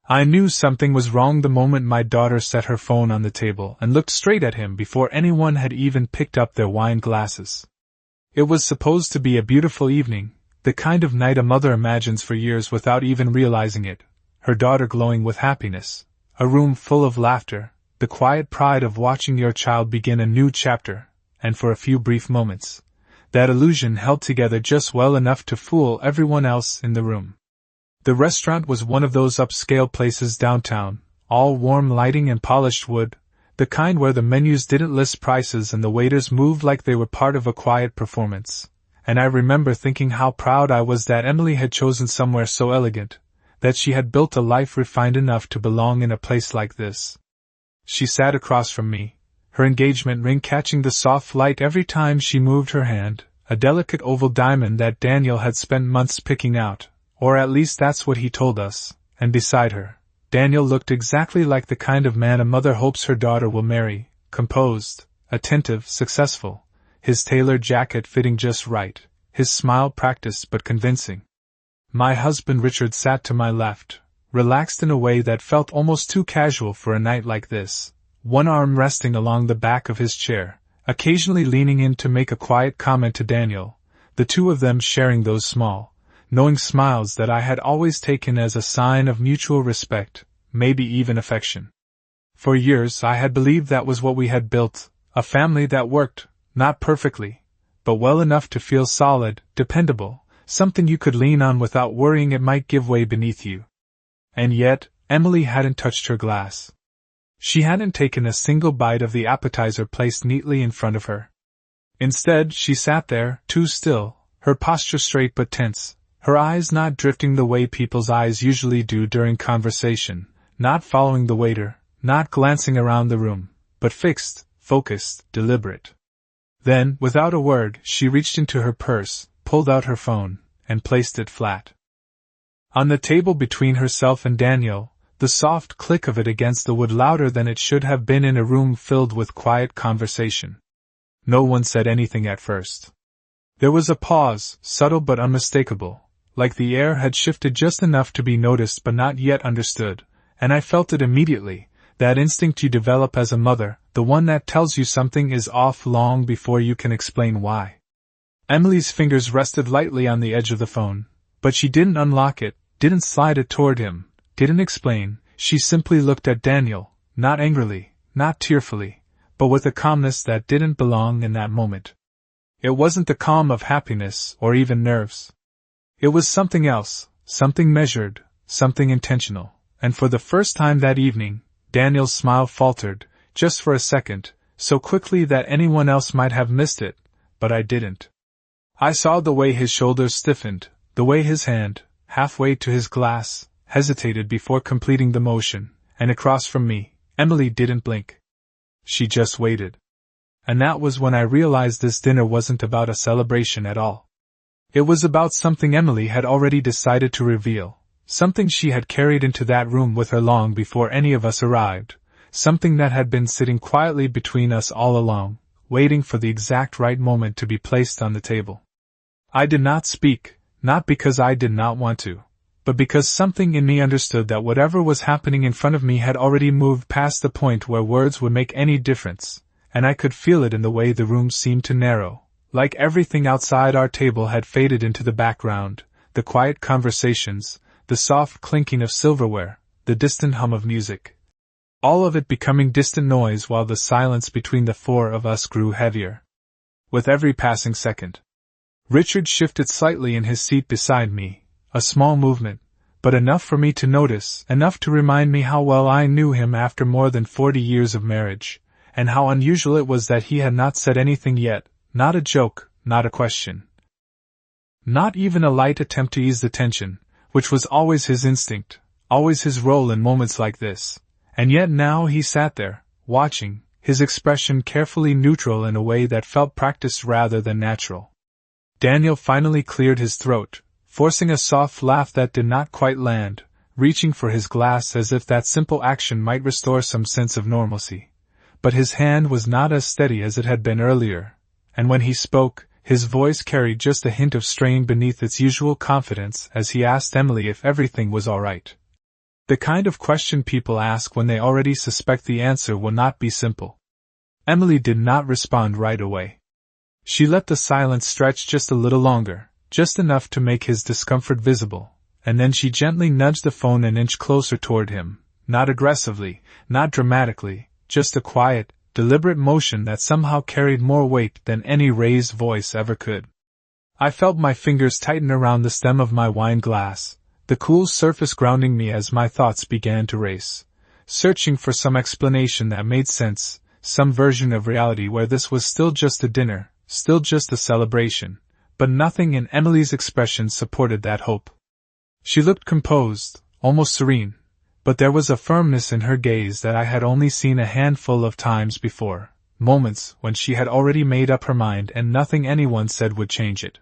I knew something was wrong the moment my daughter set her phone on the table and looked straight at him before anyone had even picked up their wine glasses. It was supposed to be a beautiful evening, the kind of night a mother imagines for years without even realizing it, her daughter glowing with happiness, a room full of laughter, the quiet pride of watching your child begin a new chapter, and for a few brief moments, that illusion held together just well enough to fool everyone else in the room. The restaurant was one of those upscale places downtown, all warm lighting and polished wood, the kind where the menus didn't list prices and the waiters moved like they were part of a quiet performance, and I remember thinking how proud I was that Emily had chosen somewhere so elegant, that she had built a life refined enough to belong in a place like this. She sat across from me, her engagement ring catching the soft light every time she moved her hand, a delicate oval diamond that Daniel had spent months picking out, or at least that's what he told us, and beside her, Daniel looked exactly like the kind of man a mother hopes her daughter will marry, composed, attentive, successful, his tailored jacket fitting just right, his smile practiced but convincing. My husband Richard sat to my left, relaxed in a way that felt almost too casual for a night like this, one arm resting along the back of his chair, occasionally leaning in to make a quiet comment to Daniel, the two of them sharing those small, knowing smiles that I had always taken as a sign of mutual respect, maybe even affection. For years I had believed that was what we had built, a family that worked, not perfectly, but well enough to feel solid, dependable, something you could lean on without worrying it might give way beneath you. And yet, Emily hadn't touched her glass. She hadn't taken a single bite of the appetizer placed neatly in front of her. Instead, she sat there, too still, her posture straight but tense, her eyes not drifting the way people's eyes usually do during conversation, not following the waiter, not glancing around the room, but fixed, focused, deliberate. Then, without a word, she reached into her purse, pulled out her phone, and placed it flat on the table between herself and Daniel, the soft click of it against the wood louder than it should have been in a room filled with quiet conversation. No one said anything at first. There was a pause, subtle but unmistakable, like the air had shifted just enough to be noticed but not yet understood, and I felt it immediately, that instinct you develop as a mother, the one that tells you something is off long before you can explain why. Emily's fingers rested lightly on the edge of the phone, but she didn't unlock it, didn't slide it toward him, didn't explain. She simply looked at Daniel, not angrily, not tearfully, but with a calmness that didn't belong in that moment. It wasn't the calm of happiness or even nerves. It was something else, something measured, something intentional, and for the first time that evening, Daniel's smile faltered, just for a second, so quickly that anyone else might have missed it, but I didn't. I saw the way his shoulders stiffened, the way his hand, halfway to his glass, hesitated before completing the motion, and across from me, Emily didn't blink. She just waited. And that was when I realized this dinner wasn't about a celebration at all. It was about something Emily had already decided to reveal, something she had carried into that room with her long before any of us arrived, something that had been sitting quietly between us all along, waiting for the exact right moment to be placed on the table. I did not speak, not because I did not want to, but because something in me understood that whatever was happening in front of me had already moved past the point where words would make any difference, and I could feel it in the way the room seemed to narrow, like everything outside our table had faded into the background, the quiet conversations, the soft clinking of silverware, the distant hum of music. All of it becoming distant noise while the silence between the four of us grew heavier. With every passing second, Richard shifted slightly in his seat beside me, a small movement, but enough for me to notice, enough to remind me how well I knew him after more than 40 years of marriage, and how unusual it was that he had not said anything yet, not a joke, not a question. Not even a light attempt to ease the tension, which was always his instinct, always his role in moments like this, and yet now he sat there, watching, his expression carefully neutral in a way that felt practiced rather than natural. Daniel finally cleared his throat, forcing a soft laugh that did not quite land, reaching for his glass as if that simple action might restore some sense of normalcy. But his hand was not as steady as it had been earlier, and when he spoke, his voice carried just a hint of strain beneath its usual confidence as he asked Emily if everything was all right. The kind of question people ask when they already suspect the answer will not be simple. Emily did not respond right away. She let the silence stretch just a little longer, just enough to make his discomfort visible, and then she gently nudged the phone an inch closer toward him, not aggressively, not dramatically, just a quiet, deliberate motion that somehow carried more weight than any raised voice ever could. I felt my fingers tighten around the stem of my wine glass, the cool surface grounding me as my thoughts began to race, searching for some explanation that made sense, some version of reality where this was still just a dinner, still just a celebration, but nothing in Emily's expression supported that hope. She looked composed, almost serene, but there was a firmness in her gaze that I had only seen a handful of times before, moments when she had already made up her mind and nothing anyone said would change it.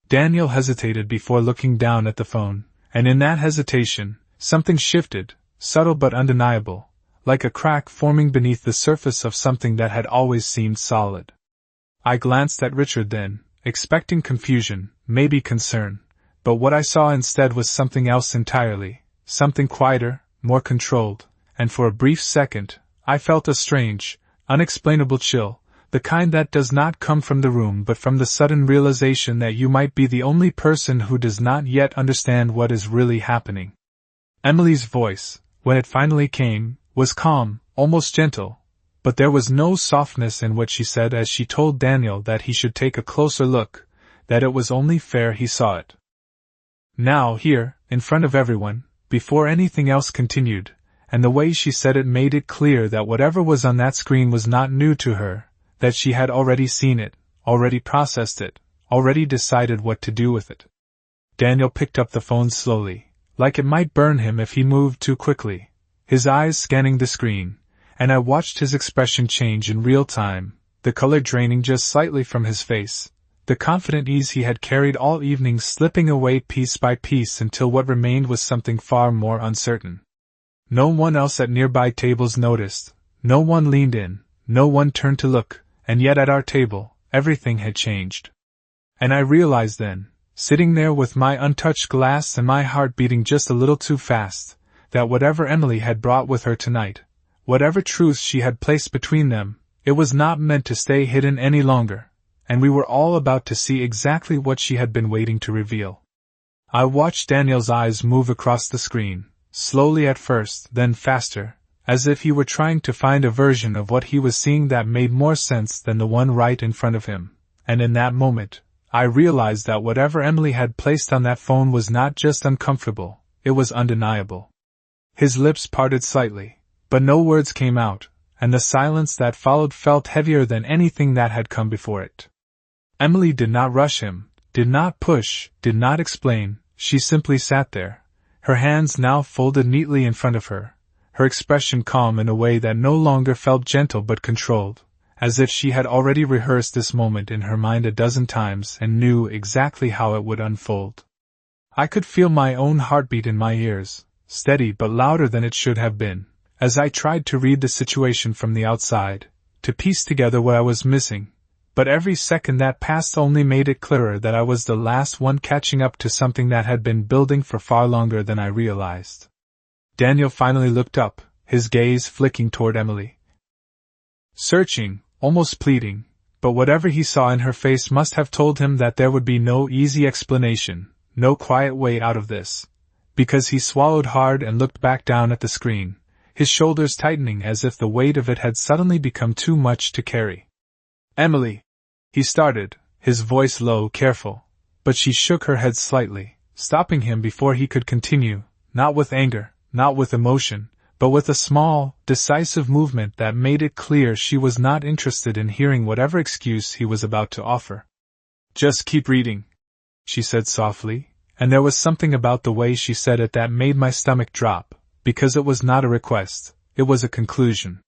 Daniel hesitated before looking down at the phone, and in that hesitation, something shifted, subtle but undeniable, like a crack forming beneath the surface of something that had always seemed solid. I glanced at Richard then, expecting confusion, maybe concern, but what I saw instead was something else entirely, something quieter, more controlled, and for a brief second, I felt a strange, unexplainable chill, the kind that does not come from the room but from the sudden realization that you might be the only person who does not yet understand what is really happening. Emily's voice, when it finally came, was calm, almost gentle, but there was no softness in what she said as she told Daniel that he should take a closer look, that it was only fair he saw it. Now here, in front of everyone, before anything else continued, and the way she said it made it clear that whatever was on that screen was not new to her, that she had already seen it, already processed it, already decided what to do with it. Daniel picked up the phone slowly, like it might burn him if he moved too quickly, his eyes scanning the screen, and I watched his expression change in real time, the color draining just slightly from his face, the confident ease he had carried all evening slipping away piece by piece until what remained was something far more uncertain. No one else at nearby tables noticed, no one leaned in, no one turned to look, and yet at our table, everything had changed. And I realized then, sitting there with my untouched glass and my heart beating just a little too fast, that whatever Emily had brought with her tonight, whatever truths she had placed between them, it was not meant to stay hidden any longer, and we were all about to see exactly what she had been waiting to reveal. I watched Daniel's eyes move across the screen, slowly at first, then faster, as if he were trying to find a version of what he was seeing that made more sense than the one right in front of him, and in that moment, I realized that whatever Emily had placed on that phone was not just uncomfortable, it was undeniable. His lips parted slightly, but no words came out, and the silence that followed felt heavier than anything that had come before it. Emily did not rush him, did not push, did not explain, she simply sat there, her hands now folded neatly in front of her, her expression calm in a way that no longer felt gentle but controlled, as if she had already rehearsed this moment in her mind a dozen times and knew exactly how it would unfold. I could feel my own heartbeat in my ears, steady but louder than it should have been, as I tried to read the situation from the outside, to piece together what I was missing, but every second that passed only made it clearer that I was the last one catching up to something that had been building for far longer than I realized. Daniel finally looked up, his gaze flicking toward Emily. Searching, almost pleading, but whatever he saw in her face must have told him that there would be no easy explanation, no quiet way out of this, because he swallowed hard and looked back down at the screen, his shoulders tightening as if the weight of it had suddenly become too much to carry. "Emily," he started, his voice low, careful, but she shook her head slightly, stopping him before he could continue, not with anger, not with emotion, but with a small, decisive movement that made it clear she was not interested in hearing whatever excuse he was about to offer. "Just keep reading," she said softly, and there was something about the way she said it that made my stomach drop, because it was not a request, it was a conclusion.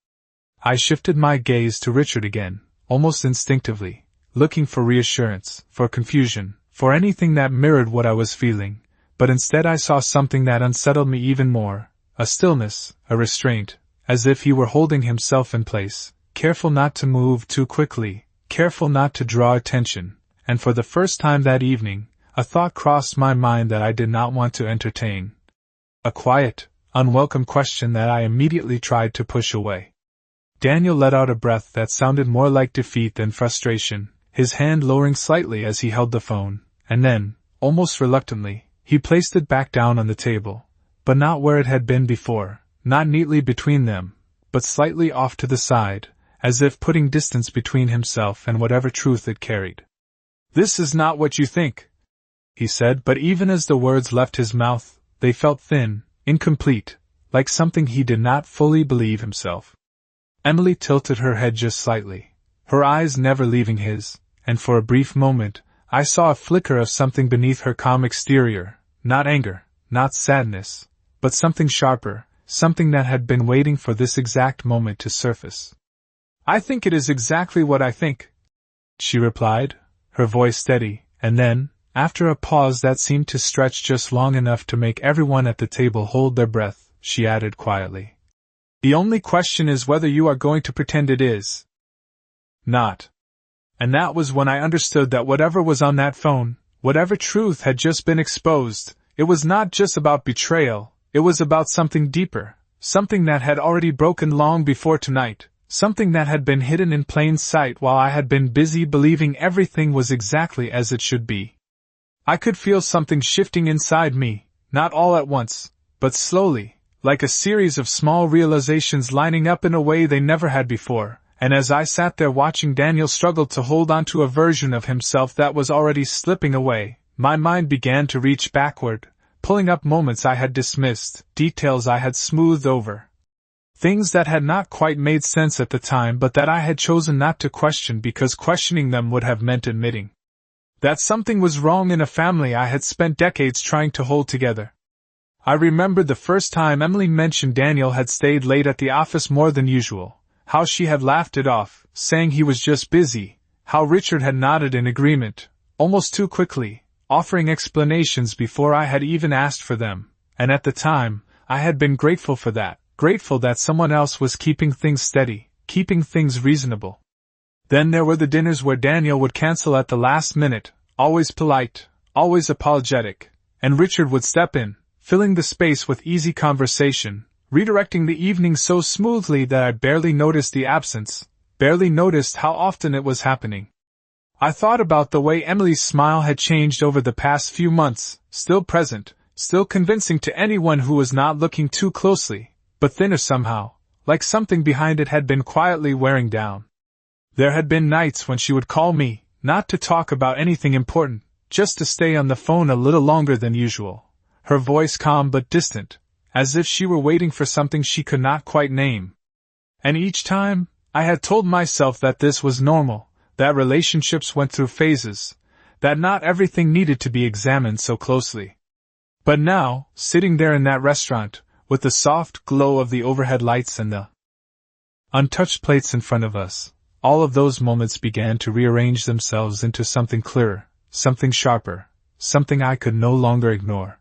I shifted my gaze to Richard again, almost instinctively, looking for reassurance, for confusion, for anything that mirrored what I was feeling, but instead I saw something that unsettled me even more, a stillness, a restraint, as if he were holding himself in place, careful not to move too quickly, careful not to draw attention, and for the first time that evening, a thought crossed my mind that I did not want to entertain. A quiet, unwelcome question that I immediately tried to push away. Daniel let out a breath that sounded more like defeat than frustration, his hand lowering slightly as he held the phone, and then, almost reluctantly, he placed it back down on the table, but not where it had been before, not neatly between them, but slightly off to the side, as if putting distance between himself and whatever truth it carried. "This is not what you think," he said, but even as the words left his mouth, they felt thin, incomplete, like something he did not fully believe himself. Emily tilted her head just slightly, her eyes never leaving his, and for a brief moment, I saw a flicker of something beneath her calm exterior, not anger, not sadness, but something sharper, something that had been waiting for this exact moment to surface. "I think it is exactly what I think," she replied, her voice steady, and then, after a pause that seemed to stretch just long enough to make everyone at the table hold their breath, she added quietly, "The only question is whether you are going to pretend it is not." And that was when I understood that whatever was on that phone, whatever truth had just been exposed, it was not just about betrayal, it was about something deeper, something that had already broken long before tonight, something that had been hidden in plain sight while I had been busy believing everything was exactly as it should be. I could feel something shifting inside me, not all at once, but slowly, like a series of small realizations lining up in a way they never had before, and as I sat there watching Daniel struggle to hold on to a version of himself that was already slipping away, my mind began to reach backward, pulling up moments I had dismissed, details I had smoothed over. Things that had not quite made sense at the time but that I had chosen not to question because questioning them would have meant admitting that something was wrong in a family I had spent decades trying to hold together. I remembered the first time Emily mentioned Daniel had stayed late at the office more than usual, how she had laughed it off, saying he was just busy, how Richard had nodded in agreement, almost too quickly, offering explanations before I had even asked for them, and at the time, I had been grateful for that. Grateful that someone else was keeping things steady, keeping things reasonable. Then there were the dinners where Daniel would cancel at the last minute, always polite, always apologetic, and Richard would step in, filling the space with easy conversation, redirecting the evening so smoothly that I barely noticed the absence, barely noticed how often it was happening. I thought about the way Emily's smile had changed over the past few months, still present, still convincing to anyone who was not looking too closely, but thinner somehow, like something behind it had been quietly wearing down. There had been nights when she would call me, not to talk about anything important, just to stay on the phone a little longer than usual, her voice calm but distant, as if she were waiting for something she could not quite name. And each time, I had told myself that this was normal, that relationships went through phases, that not everything needed to be examined so closely. But now, sitting there in that restaurant, with the soft glow of the overhead lights and the untouched plates in front of us, all of those moments began to rearrange themselves into something clearer, something sharper, something I could no longer ignore.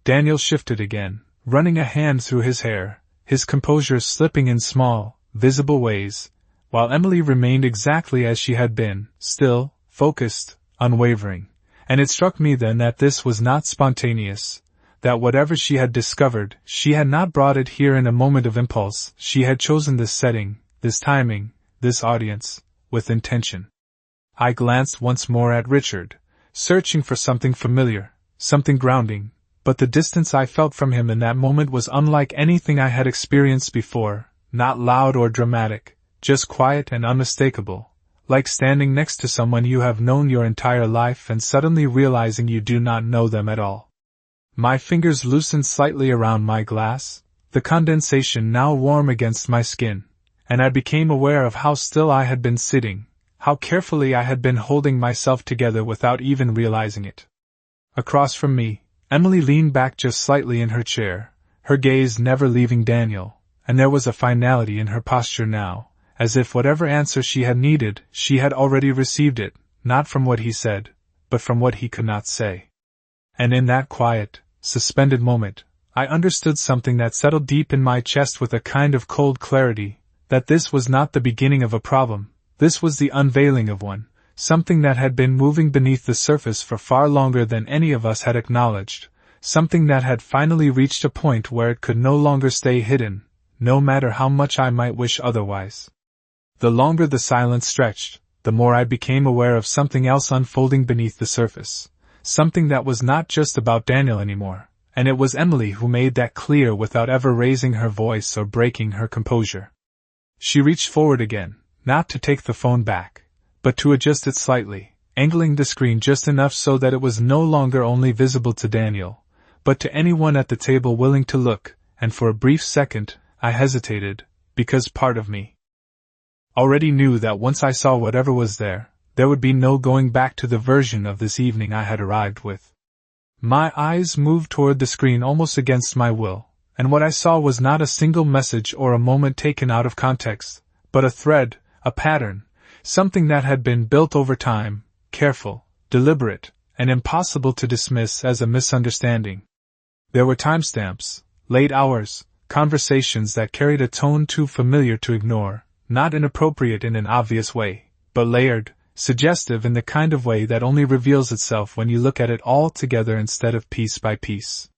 Daniel shifted again, running a hand through his hair, his composure slipping in small, visible ways, while Emily remained exactly as she had been, still, focused, unwavering. And it struck me then that this was not spontaneous, that whatever she had discovered, she had not brought it here in a moment of impulse. She had chosen this setting, this timing, this audience, with intention. I glanced once more at Richard, searching for something familiar, something grounding, but the distance I felt from him in that moment was unlike anything I had experienced before, not loud or dramatic, just quiet and unmistakable, like standing next to someone you have known your entire life and suddenly realizing you do not know them at all. My fingers loosened slightly around my glass, the condensation now warm against my skin, and I became aware of how still I had been sitting, how carefully I had been holding myself together without even realizing it. Across from me, Emily leaned back just slightly in her chair, her gaze never leaving Daniel, and there was a finality in her posture now, as if whatever answer she had needed, she had already received it, not from what he said, but from what he could not say. And in that quiet, suspended moment, I understood something that settled deep in my chest with a kind of cold clarity, that this was not the beginning of a problem, this was the unveiling of one, something that had been moving beneath the surface for far longer than any of us had acknowledged, something that had finally reached a point where it could no longer stay hidden, no matter how much I might wish otherwise. The longer the silence stretched, the more I became aware of something else unfolding beneath the surface, something that was not just about Daniel anymore, and it was Emily who made that clear without ever raising her voice or breaking her composure. She reached forward again, not to take the phone back, but to adjust it slightly, angling the screen just enough so that it was no longer only visible to Daniel, but to anyone at the table willing to look, and for a brief second, I hesitated, because part of me already knew that once I saw whatever was there would be no going back to the version of this evening I had arrived with. My eyes moved toward the screen almost against my will, and what I saw was not a single message or a moment taken out of context, but a thread, a pattern, something that had been built over time, careful, deliberate, and impossible to dismiss as a misunderstanding. There were timestamps, late hours, conversations that carried a tone too familiar to ignore, not inappropriate in an obvious way, but layered, suggestive in the kind of way that only reveals itself when you look at it all together instead of piece by piece.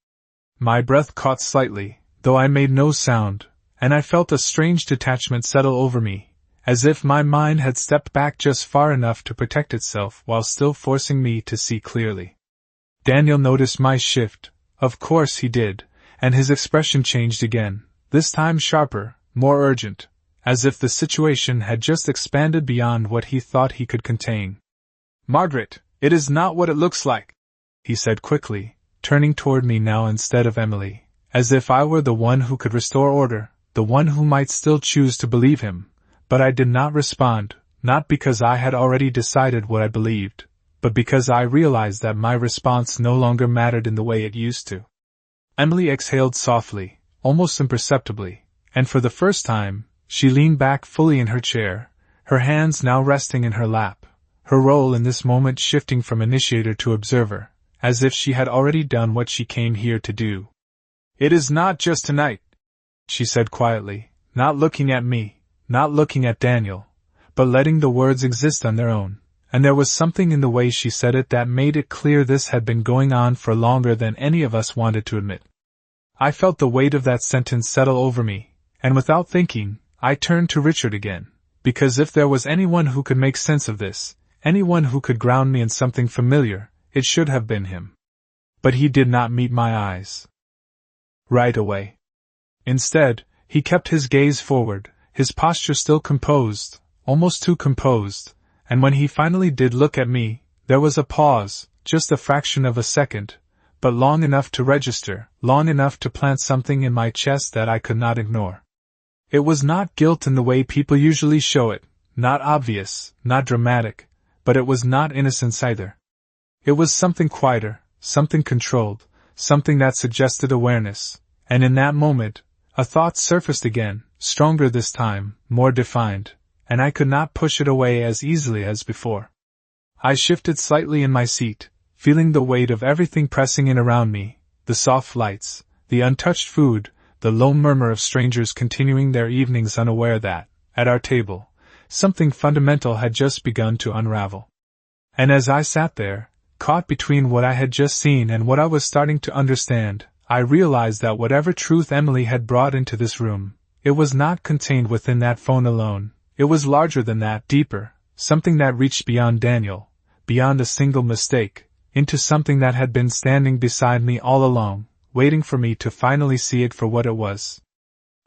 My breath caught slightly, though I made no sound, and I felt a strange detachment settle over me, as if my mind had stepped back just far enough to protect itself while still forcing me to see clearly. Daniel noticed my shift, of course he did, and his expression changed again, this time sharper, more urgent, as if the situation had just expanded beyond what he thought he could contain. "Margaret, it is not what it looks like," he said quickly, turning toward me now instead of Emily, as if I were the one who could restore order, the one who might still choose to believe him. But I did not respond, not because I had already decided what I believed, but because I realized that my response no longer mattered in the way it used to. Emily exhaled softly, almost imperceptibly, and for the first time, she leaned back fully in her chair, her hands now resting in her lap, her role in this moment shifting from initiator to observer, as if she had already done what she came here to do. "It is not just tonight," she said quietly, not looking at me, not looking at Daniel, but letting the words exist on their own, and there was something in the way she said it that made it clear this had been going on for longer than any of us wanted to admit. I felt the weight of that sentence settle over me, and without thinking, I turned to Richard again, because if there was anyone who could make sense of this, anyone who could ground me in something familiar, it should have been him. But he did not meet my eyes right away. Instead, he kept his gaze forward, his posture still composed, almost too composed, and when he finally did look at me, there was a pause, just a fraction of a second, but long enough to register, long enough to plant something in my chest that I could not ignore. It was not guilt in the way people usually show it, not obvious, not dramatic, but it was not innocence either. It was something quieter, something controlled, something that suggested awareness, and in that moment, a thought surfaced again, stronger this time, more defined, and I could not push it away as easily as before. I shifted slightly in my seat, feeling the weight of everything pressing in around me, the soft lights, the untouched food, the low murmur of strangers continuing their evenings unaware that, at our table, something fundamental had just begun to unravel. And as I sat there, caught between what I had just seen and what I was starting to understand, I realized that whatever truth Emily had brought into this room, it was not contained within that phone alone, it was larger than that, deeper, something that reached beyond Daniel, beyond a single mistake, into something that had been standing beside me all along, waiting for me to finally see it for what it was.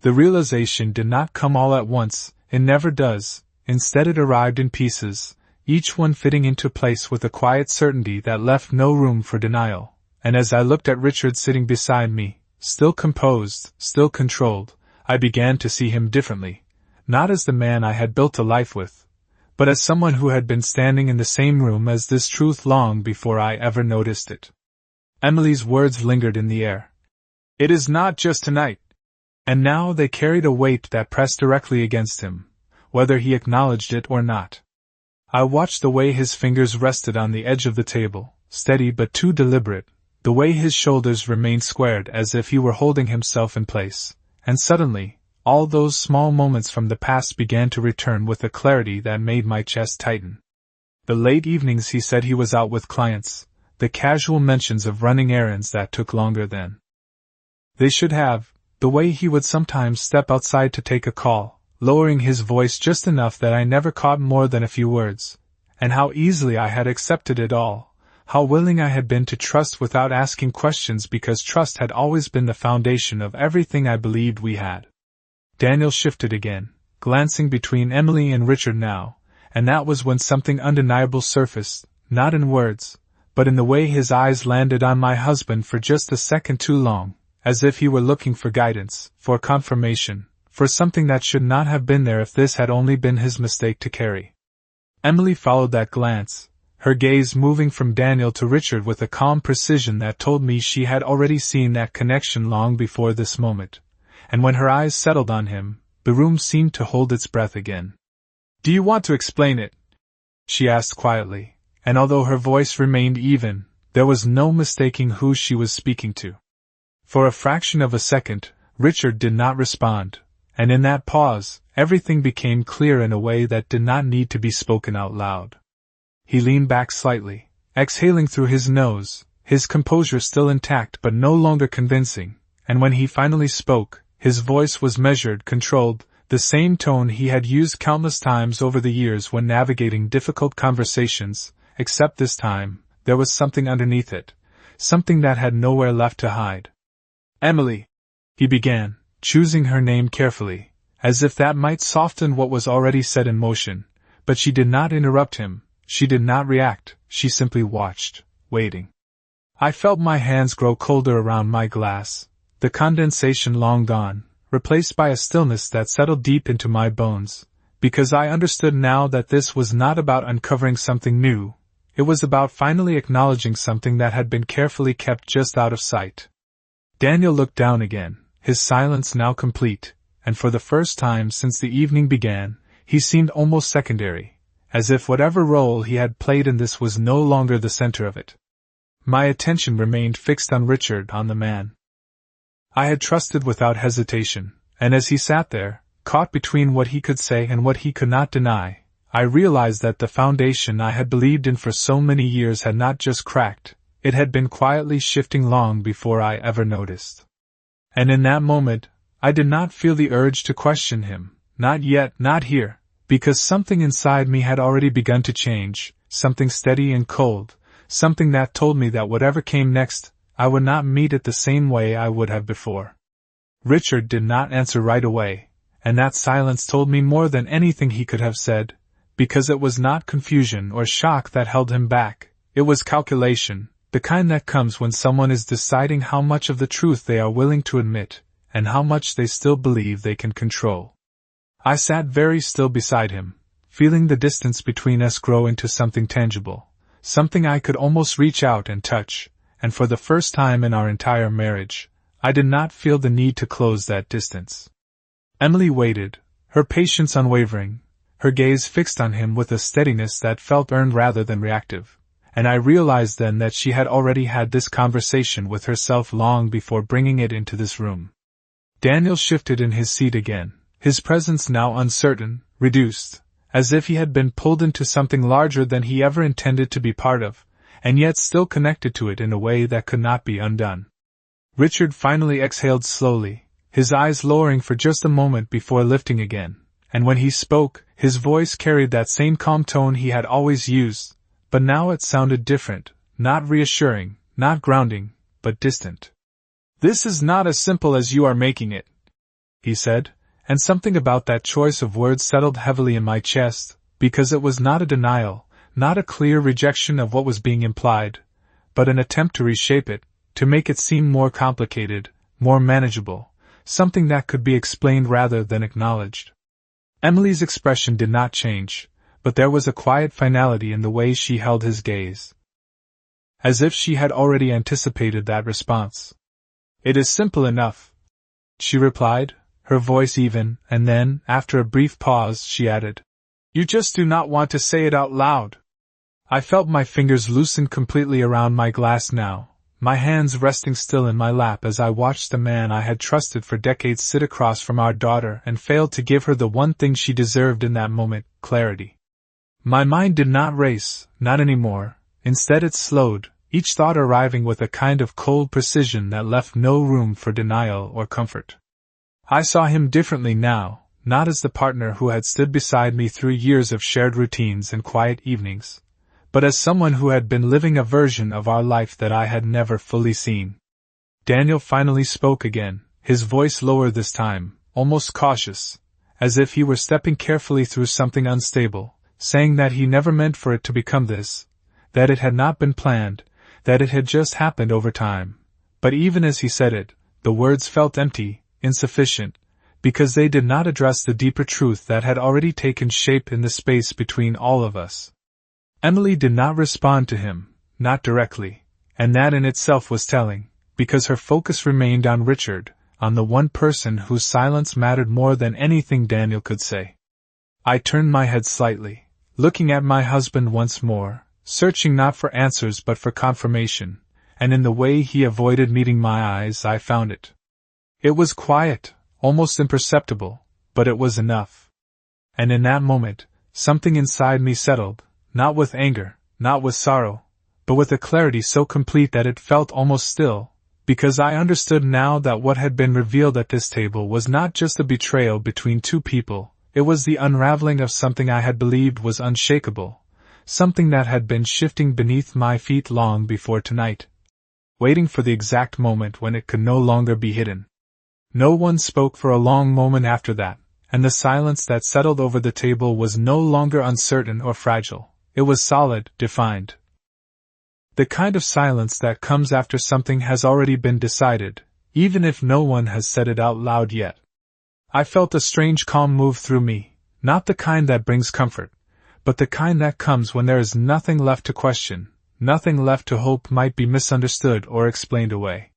The realization did not come all at once, it never does, instead it arrived in pieces, each one fitting into place with a quiet certainty that left no room for denial, and as I looked at Richard sitting beside me, still composed, still controlled, I began to see him differently, not as the man I had built a life with, but as someone who had been standing in the same room as this truth long before I ever noticed it. Emily's words lingered in the air. "It is not just tonight." And now they carried a weight that pressed directly against him, whether he acknowledged it or not. I watched the way his fingers rested on the edge of the table, steady but too deliberate, the way his shoulders remained squared as if he were holding himself in place, and suddenly, all those small moments from the past began to return with a clarity that made my chest tighten. The late evenings he said he was out with clients, the casual mentions of running errands that took longer than they should have, the way he would sometimes step outside to take a call, lowering his voice just enough that I never caught more than a few words, and how easily I had accepted it all, how willing I had been to trust without asking questions because trust had always been the foundation of everything I believed we had. Daniel shifted again, glancing between Emily and Richard now, and that was when something undeniable surfaced, not in words, but in the way his eyes landed on my husband for just a second too long, as if he were looking for guidance, for confirmation, for something that should not have been there if this had only been his mistake to carry. Emily followed that glance, her gaze moving from Daniel to Richard with a calm precision that told me she had already seen that connection long before this moment, and when her eyes settled on him, the room seemed to hold its breath again. "Do you want to explain it?" she asked quietly, and although her voice remained even, there was no mistaking who she was speaking to. For a fraction of a second, Richard did not respond, and in that pause, everything became clear in a way that did not need to be spoken out loud. He leaned back slightly, exhaling through his nose, his composure still intact but no longer convincing, and when he finally spoke, his voice was measured, controlled, the same tone he had used countless times over the years when navigating difficult conversations, except this time, there was something underneath it, something that had nowhere left to hide. "Emily," he began, choosing her name carefully, as if that might soften what was already set in motion, but she did not interrupt him, she did not react, she simply watched, waiting. I felt my hands grow colder around my glass, the condensation long gone, replaced by a stillness that settled deep into my bones, because I understood now that this was not about uncovering something new, it was about finally acknowledging something that had been carefully kept just out of sight. Daniel looked down again, his silence now complete, and for the first time since the evening began, he seemed almost secondary, as if whatever role he had played in this was no longer the center of it. My attention remained fixed on Richard, on the man I had trusted without hesitation, and as he sat there, caught between what he could say and what he could not deny, I realized that the foundation I had believed in for so many years had not just cracked, it had been quietly shifting long before I ever noticed. And in that moment, I did not feel the urge to question him, not yet, not here, because something inside me had already begun to change, something steady and cold, something that told me that whatever came next, I would not meet it the same way I would have before. Richard did not answer right away, and that silence told me more than anything he could have said, because it was not confusion or shock that held him back, it was calculation, the kind that comes when someone is deciding how much of the truth they are willing to admit, and how much they still believe they can control. I sat very still beside him, feeling the distance between us grow into something tangible, something I could almost reach out and touch, and for the first time in our entire marriage, I did not feel the need to close that distance. Emily waited, her patience unwavering, her gaze fixed on him with a steadiness that felt earned rather than reactive, and I realized then that she had already had this conversation with herself long before bringing it into this room. Daniel shifted in his seat again, his presence now uncertain, reduced, as if he had been pulled into something larger than he ever intended to be part of, and yet still connected to it in a way that could not be undone. Richard finally exhaled slowly, his eyes lowering for just a moment before lifting again, and when he spoke, his voice carried that same calm tone he had always used, but now it sounded different, not reassuring, not grounding, but distant. "This is not as simple as you are making it," he said, and something about that choice of words settled heavily in my chest, because it was not a denial, not a clear rejection of what was being implied, but an attempt to reshape it, to make it seem more complicated, more manageable, something that could be explained rather than acknowledged. Emily's expression did not change, but there was a quiet finality in the way she held his gaze, as if she had already anticipated that response. "It is simple enough," she replied, her voice even, and then, after a brief pause, she added, "You just do not want to say it out loud." I felt my fingers loosen completely around my glass now, my hands resting still in my lap as I watched the man I had trusted for decades sit across from our daughter and failed to give her the one thing she deserved in that moment, clarity. My mind did not race, not anymore, instead it slowed, each thought arriving with a kind of cold precision that left no room for denial or comfort. I saw him differently now, not as the partner who had stood beside me through years of shared routines and quiet evenings, but as someone who had been living a version of our life that I had never fully seen. Daniel finally spoke again, his voice lower this time, almost cautious, as if he were stepping carefully through something unstable, saying that he never meant for it to become this, that it had not been planned, that it had just happened over time. But even as he said it, the words felt empty, insufficient, because they did not address the deeper truth that had already taken shape in the space between all of us. Emily did not respond to him, not directly, and that in itself was telling, because her focus remained on Richard, on the one person whose silence mattered more than anything Daniel could say. I turned my head slightly, looking at my husband once more, searching not for answers but for confirmation, and in the way he avoided meeting my eyes I found it. It was quiet, almost imperceptible, but it was enough. And in that moment, something inside me settled, not with anger, not with sorrow, but with a clarity so complete that it felt almost still, because I understood now that what had been revealed at this table was not just a betrayal between two people, it was the unraveling of something I had believed was unshakable, something that had been shifting beneath my feet long before tonight, waiting for the exact moment when it could no longer be hidden. No one spoke for a long moment after that, and the silence that settled over the table was no longer uncertain or fragile, it was solid, defined. The kind of silence that comes after something has already been decided, even if no one has said it out loud yet. I felt a strange calm move through me, not the kind that brings comfort, but the kind that comes when there is nothing left to question, nothing left to hope might be misunderstood or explained away.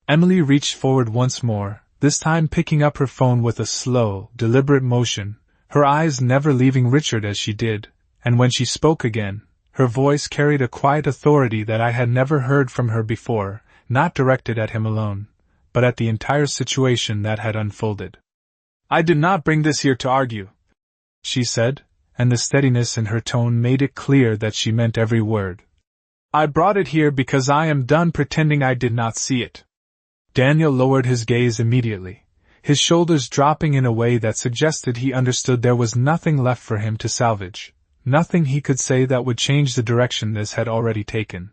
Emily reached forward once more, this time picking up her phone with a slow, deliberate motion, her eyes never leaving Richard as she did, and when she spoke again, her voice carried a quiet authority that I had never heard from her before, not directed at him alone, but at the entire situation that had unfolded. "I did not bring this here to argue," she said, and the steadiness in her tone made it clear that she meant every word. "I brought it here because I am done pretending I did not see it." Daniel lowered his gaze immediately, his shoulders dropping in a way that suggested he understood there was nothing left for him to salvage, nothing he could say that would change the direction this had already taken.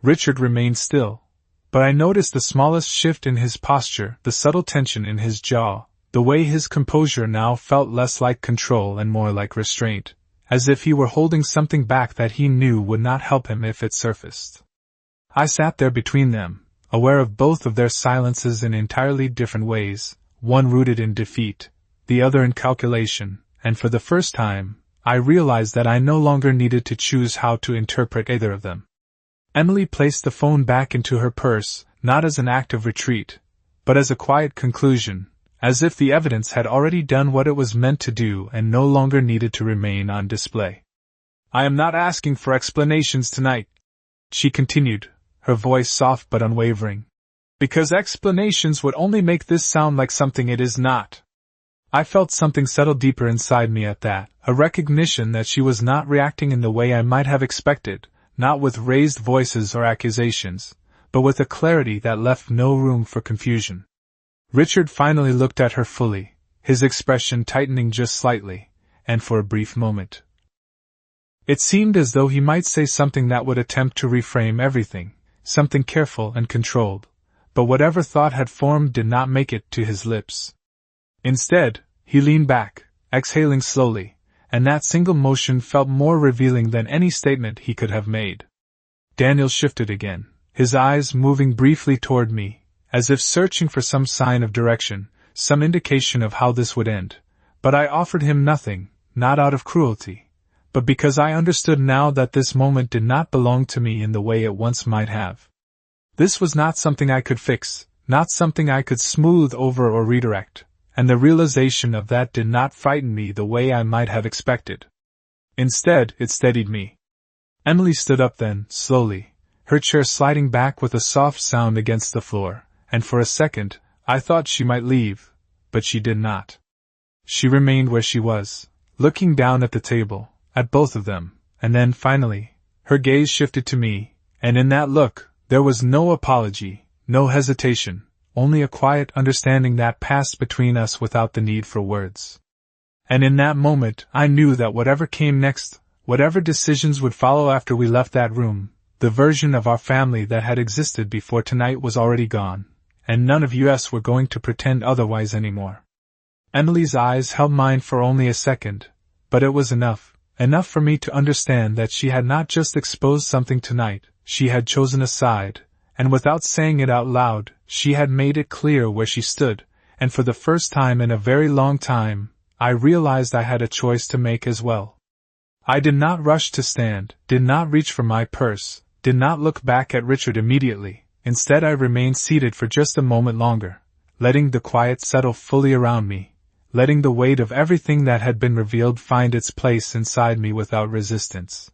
Richard remained still, but I noticed the smallest shift in his posture, the subtle tension in his jaw, the way his composure now felt less like control and more like restraint, as if he were holding something back that he knew would not help him if it surfaced. I sat there between them, aware of both of their silences in entirely different ways, one rooted in defeat, the other in calculation, and for the first time, I realized that I no longer needed to choose how to interpret either of them. Emily placed the phone back into her purse, not as an act of retreat, but as a quiet conclusion, as if the evidence had already done what it was meant to do and no longer needed to remain on display. "I am not asking for explanations tonight," she continued, her voice soft but unwavering, "because explanations would only make this sound like something it is not." I felt something settle deeper inside me at that, a recognition that she was not reacting in the way I might have expected, not with raised voices or accusations, but with a clarity that left no room for confusion. Richard finally looked at her fully, his expression tightening just slightly, and for a brief moment. It seemed as though he might say something that would attempt to reframe everything, something careful and controlled, but whatever thought had formed did not make it to his lips. Instead, he leaned back, exhaling slowly, and that single motion felt more revealing than any statement he could have made. Daniel shifted again, his eyes moving briefly toward me, as if searching for some sign of direction, some indication of how this would end, but I offered him nothing, not out of cruelty, but because I understood now that this moment did not belong to me in the way it once might have. This was not something I could fix, not something I could smooth over or redirect, and the realization of that did not frighten me the way I might have expected. Instead, it steadied me. Emily stood up then, slowly, her chair sliding back with a soft sound against the floor, and for a second, I thought she might leave, but she did not. She remained where she was, looking down at the table, at both of them, and then finally, her gaze shifted to me, And in that look, there was no apology, no hesitation, only a quiet understanding that passed between us without the need for words. And in that moment, I knew that whatever came next, whatever decisions would follow after we left that room, the version of our family that had existed before tonight was already gone, and none of us were going to pretend otherwise anymore. Emily's eyes held mine for only a second, but it was enough for me to understand that she had not just exposed something tonight, she had chosen a side, and without saying it out loud, she had made it clear where she stood, and for the first time in a very long time, I realized I had a choice to make as well. I did not rush to stand, did not reach for my purse, did not look back at Richard immediately. Instead I remained seated for just a moment longer, letting the quiet settle fully around me, letting the weight of everything that had been revealed find its place inside me without resistance.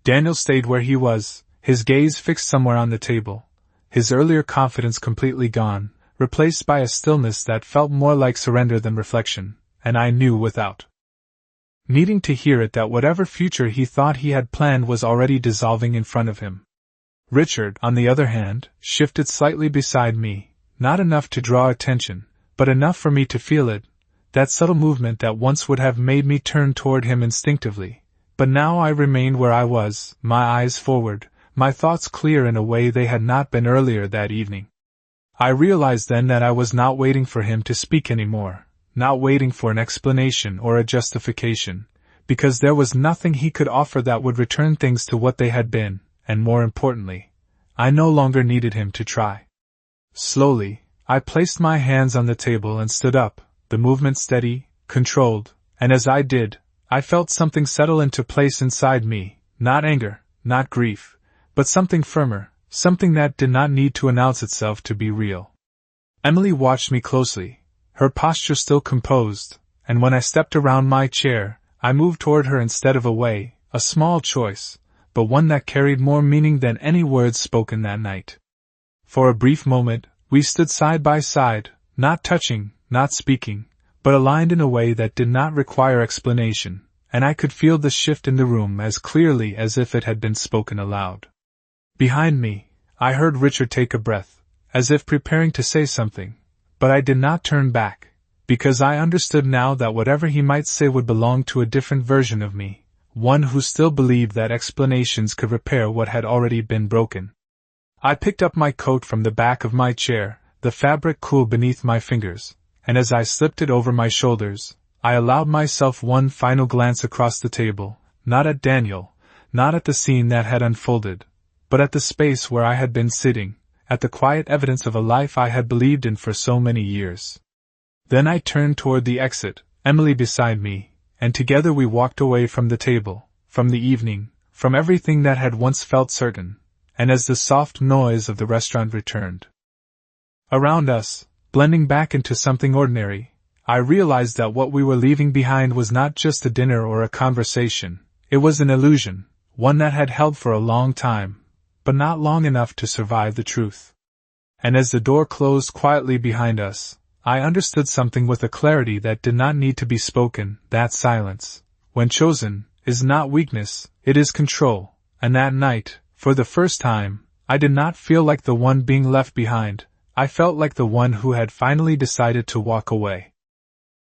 Daniel stayed where he was, his gaze fixed somewhere on the table, his earlier confidence completely gone, replaced by a stillness that felt more like surrender than reflection, and I knew without needing to hear it that whatever future he thought he had planned was already dissolving in front of him. Richard, on the other hand, shifted slightly beside me, not enough to draw attention, but enough for me to feel it, that subtle movement that once would have made me turn toward him instinctively, but now I remained where I was, my eyes forward, my thoughts clear in a way they had not been earlier that evening. I realized then that I was not waiting for him to speak anymore, not waiting for an explanation or a justification, because there was nothing he could offer that would return things to what they had been, and more importantly, I no longer needed him to try. Slowly, I placed my hands on the table and stood up, the movement steady, controlled, and as I did, I felt something settle into place inside me, not anger, not grief, but something firmer, something that did not need to announce itself to be real. Emily watched me closely, her posture still composed, and when I stepped around my chair, I moved toward her instead of away, a small choice, but one that carried more meaning than any words spoken that night. For a brief moment, we stood side by side, not touching, not speaking, but aligned in a way that did not require explanation, and I could feel the shift in the room as clearly as if it had been spoken aloud. Behind me, I heard Richard take a breath, as if preparing to say something, but I did not turn back, because I understood now that whatever he might say would belong to a different version of me, one who still believed that explanations could repair what had already been broken. I picked up my coat from the back of my chair, the fabric cool beneath my fingers, and as I slipped it over my shoulders, I allowed myself one final glance across the table, not at Daniel, not at the scene that had unfolded, but at the space where I had been sitting, at the quiet evidence of a life I had believed in for so many years. Then I turned toward the exit, Emily beside me, and together we walked away from the table, from the evening, from everything that had once felt certain, and as the soft noise of the restaurant returned around us, blending back into something ordinary, I realized that what we were leaving behind was not just a dinner or a conversation, it was an illusion, one that had held for a long time, but not long enough to survive the truth. And as the door closed quietly behind us, I understood something with a clarity that did not need to be spoken, that silence, when chosen, is not weakness, it is control, and that night, for the first time, I did not feel like the one being left behind, I felt like the one who had finally decided to walk away.